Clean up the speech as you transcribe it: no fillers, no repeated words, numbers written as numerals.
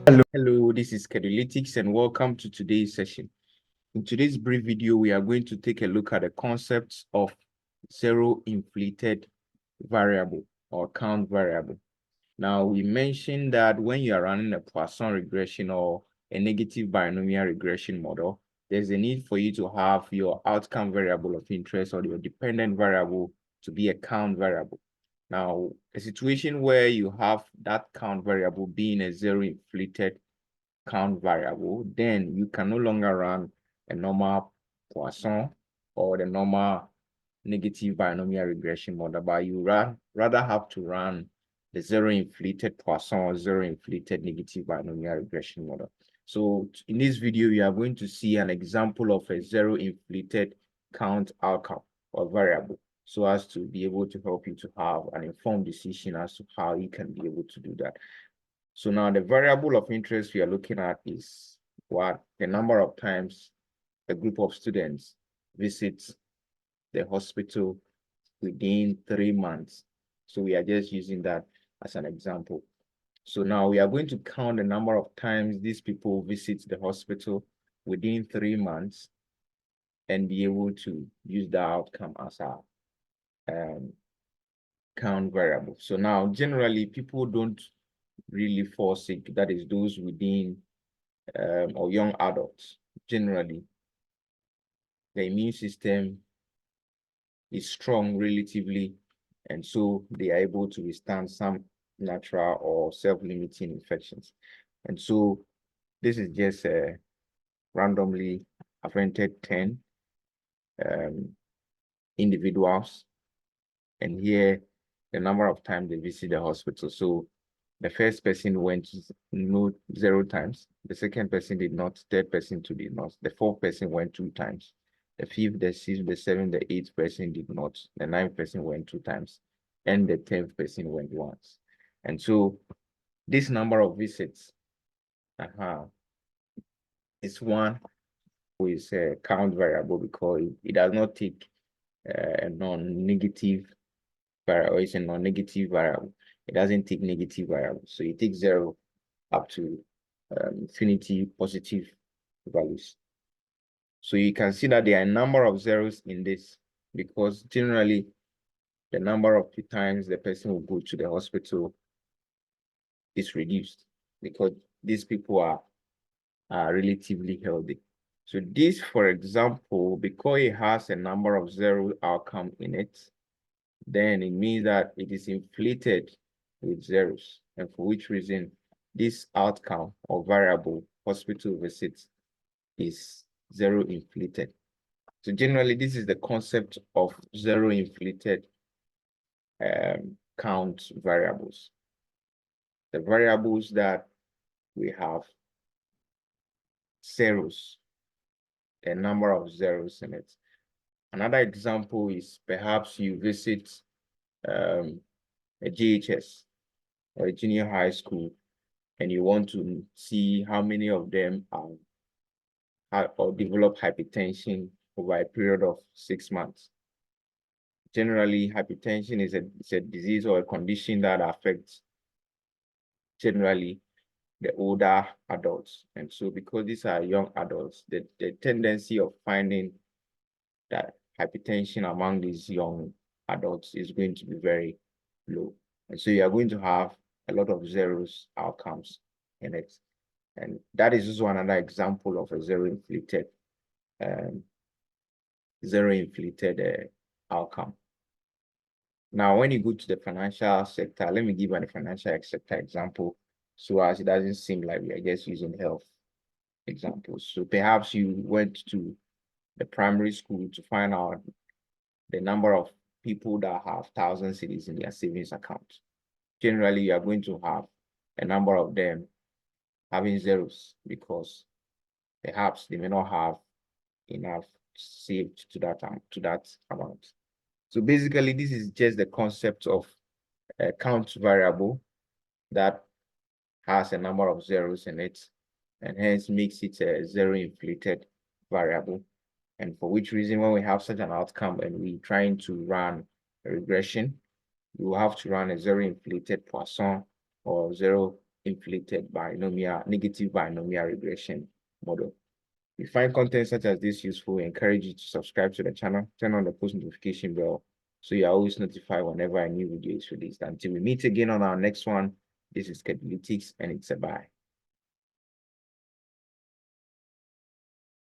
Hello, this is Kedolytics and welcome to today's session. In today's brief video, we are going to take a look at the concepts of zero inflated variable or count variable. Now, we mentioned that when you are running a Poisson regression or a negative binomial regression model, there's a need for you to have your outcome variable of interest or your dependent variable to be a count variable. Now, a situation where you have that count variable being a zero inflated count variable, then you can no longer run a normal Poisson or the normal negative binomial regression model, but you rather have to run the zero inflated Poisson or zero inflated negative binomial regression model. So in this video, we are going to see an example of a zero inflated count outcome or variable, so as to be able to help you to have an informed decision as to how you can be able to do that. So now the variable of interest we are looking at is what the number of times a group of students visits the hospital within 3 months. So we are just using that as an example. So now we are going to count the number of times these people visit the hospital within 3 months and be able to use the outcome as our count variable. So now generally people don't really fall sick, that is those within or young adults. Generally, the immune system is strong relatively, and so they are able to withstand some natural or self-limiting infections. And so this is just a randomly affected 10 individuals, and here the number of times they visit the hospital. So the first person went no 0 times, the second person did not, third person did not, the fourth person went 2 times, the fifth, the sixth, the seventh, the eighth person did not, the ninth person went 2 times, and the 10th person went once. And so this number of visits is one with a count variable because it does not take a non-negative variable, it's a non-negative variable. It doesn't take negative variables. So it takes 0 up to infinity positive values. So you can see that there are a number of zeros in this because generally the number of times the person will go to the hospital is reduced because these people are relatively healthy. So this, for example, because it has a number of zero outcome in it, then it means that it is inflated with zeros, and for which reason this outcome or variable hospital visits is zero inflated. So generally, this is the concept of zero inflated count variables. The variables that we have zeros, a number of zeros in it. Another example is perhaps you visit a GHS or a junior high school, and you want to see how many of them are or develop hypertension over a period of 6 months. Generally, hypertension is a disease or a condition that affects generally the older adults. And so because these are young adults, the tendency of finding that hypertension among these young adults is going to be very low. And so you are going to have a lot of zeros outcomes in it. And that is also another example of a zero inflated outcome. Now, when you go to the financial sector, let me give you a financial sector example so as it doesn't seem like we are just using health examples. So perhaps you went to the primary school to find out the number of people that have 1,000 cedis in their savings account. Generally, you are going to have a number of them having zeros because perhaps they may not have enough saved to that amount. So basically, this is just the concept of a count variable that has a number of zeros in it, and hence makes it a zero inflated variable. And for which reason, when we have such an outcome and we're trying to run a regression, you will have to run a zero inflated Poisson or zero inflated binomial, negative binomial regression model. If you find content such as this useful, I encourage you to subscribe to the channel, turn on the post notification bell so you're always notified whenever a new video is released. Until we meet again on our next one, this is Schedulytics, and it's a bye.